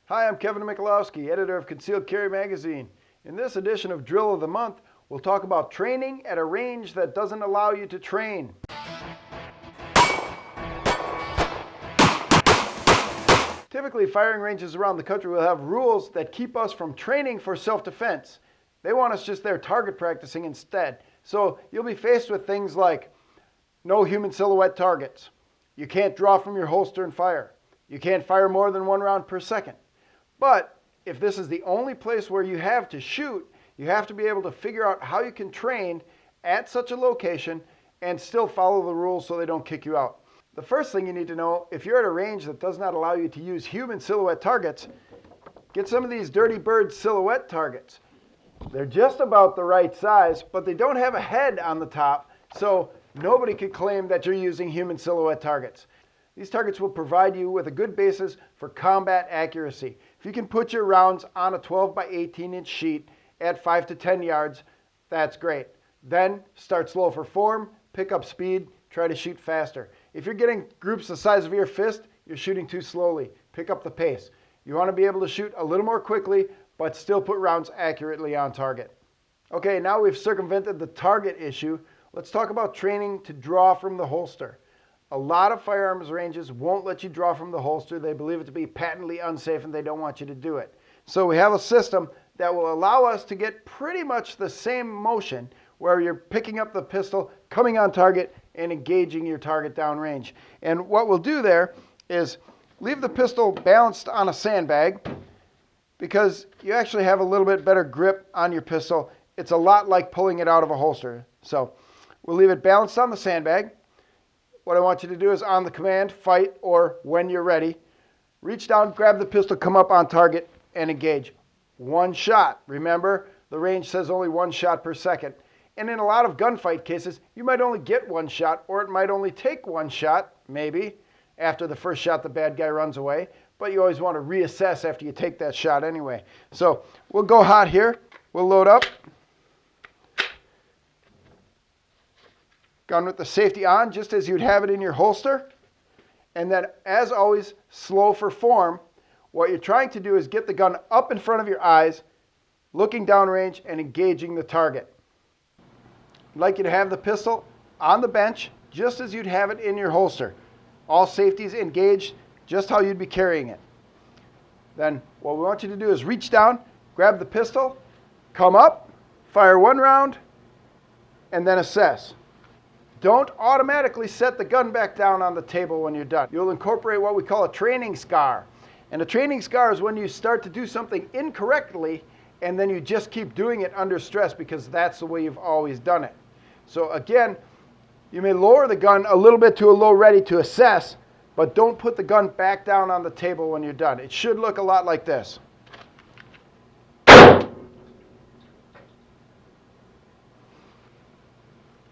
Hi, I'm Kevin Michalowski, editor of Concealed Carry Magazine. In this edition of Drill of the Month, we'll talk about training at a range that doesn't allow you to train. Typically, firing ranges around the country will have rules that keep us from training for self-defense. They want us just there target practicing instead. So you'll be faced with things like no human silhouette targets. You can't draw from your holster and fire. You can't fire more than 1 round per second. But if this is the only place where you have to shoot, you have to be able to figure out how you can train at such a location and still follow the rules so they don't kick you out. The first thing you need to know, if you're at a range that does not allow you to use human silhouette targets, get some of these Dirty Bird silhouette targets. They're just about the right size, but they don't have a head on the top, so nobody could claim that you're using human silhouette targets. These targets will provide you with a good basis for combat accuracy. If you can put your rounds on a 12 by 18 inch sheet at 5 to 10 yards, that's great. Then start slow for form, pick up speed, try to shoot faster. If you're getting groups the size of your fist, you're shooting too slowly. Pick up the pace. You want to be able to shoot a little more quickly, but still put rounds accurately on target. Okay, now we've circumvented the target issue. Let's talk about training to draw from the holster. A lot of firearms ranges won't let you draw from the holster. They believe it to be patently unsafe and they don't want you to do it. So we have a system that will allow us to get pretty much the same motion where you're picking up the pistol, coming on target, and engaging your target downrange. And what we'll do there is leave the pistol balanced on a sandbag because you actually have a little bit better grip on your pistol. It's a lot like pulling it out of a holster. So we'll leave it balanced on the sandbag. What I want you to do is on the command, fight, or when you're ready, reach down, grab the pistol, come up on target, and engage. 1 shot. Remember, the range says only 1 shot per second. And in a lot of gunfight cases, you might only get 1 shot, or it might only take 1 shot, maybe. After the first shot, the bad guy runs away. But you always want to reassess after you take that shot anyway. So we'll go hot here. We'll load up. Gun with the safety on, just as you'd have it in your holster. And then, as always, slow for form. What you're trying to do is get the gun up in front of your eyes, looking downrange and engaging the target. I'd like you to have the pistol on the bench, just as you'd have it in your holster. All safeties engaged, just how you'd be carrying it. Then, what we want you to do is reach down, grab the pistol, come up, fire 1 round, and then assess. Don't automatically set the gun back down on the table when you're done. You'll incorporate what we call a training scar. And a training scar is when you start to do something incorrectly and then you just keep doing it under stress because that's the way you've always done it. So again, you may lower the gun a little bit to a low ready to assess, but don't put the gun back down on the table when you're done. It should look a lot like this.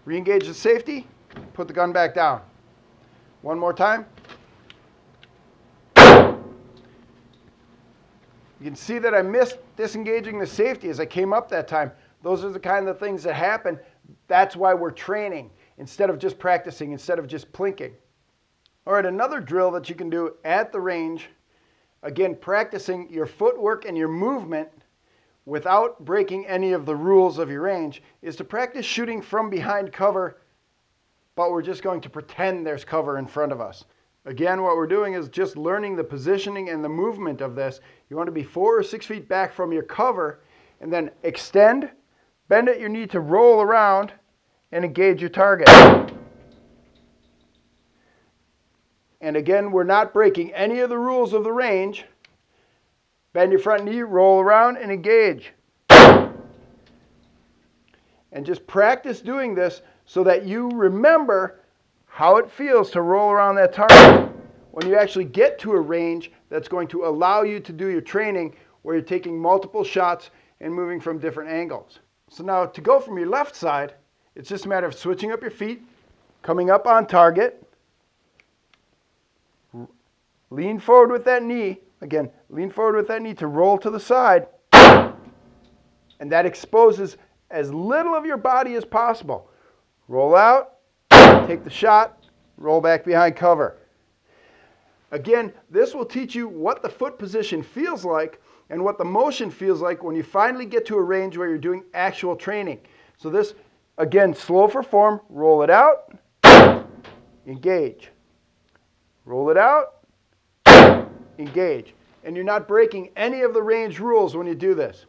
Re-engage the safety, put the gun back down. 1 more time. You can see that I missed disengaging the safety as I came up that time. Those are the kind of things that happen. That's why we're training instead of just practicing, instead of just plinking. All right, another drill that you can do at the range, again, practicing your footwork and your movement without breaking any of the rules of your range, is to practice shooting from behind cover, but we're just going to pretend there's cover in front of us. Again, what we're doing is just learning the positioning and the movement of this. You want to be 4 or 6 feet back from your cover, and then extend, bend at your knee to roll around, and engage your target. And again, we're not breaking any of the rules of the range. Bend your front knee, roll around, and engage. And just practice doing this so that you remember how it feels to roll around that target when you actually get to a range that's going to allow you to do your training where you're taking multiple shots and moving from different angles. So now to go from your left side, it's just a matter of switching up your feet, coming up on target, lean forward with that knee. Again, lean forward with that knee to roll to the side, and that exposes as little of your body as possible. Roll out, take the shot, roll back behind cover. Again, this will teach you what the foot position feels like and what the motion feels like when you finally get to a range where you're doing actual training. So this, again, slow for form, roll it out, engage. Roll it out, engage. And you're not breaking any of the range rules when you do this.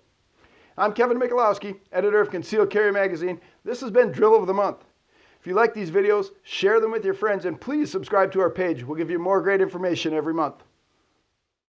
I'm Kevin Michalowski, editor of Concealed Carry Magazine. This has been Drill of the Month. If you like these videos, share them with your friends, and please subscribe to our page. We'll give you more great information every month.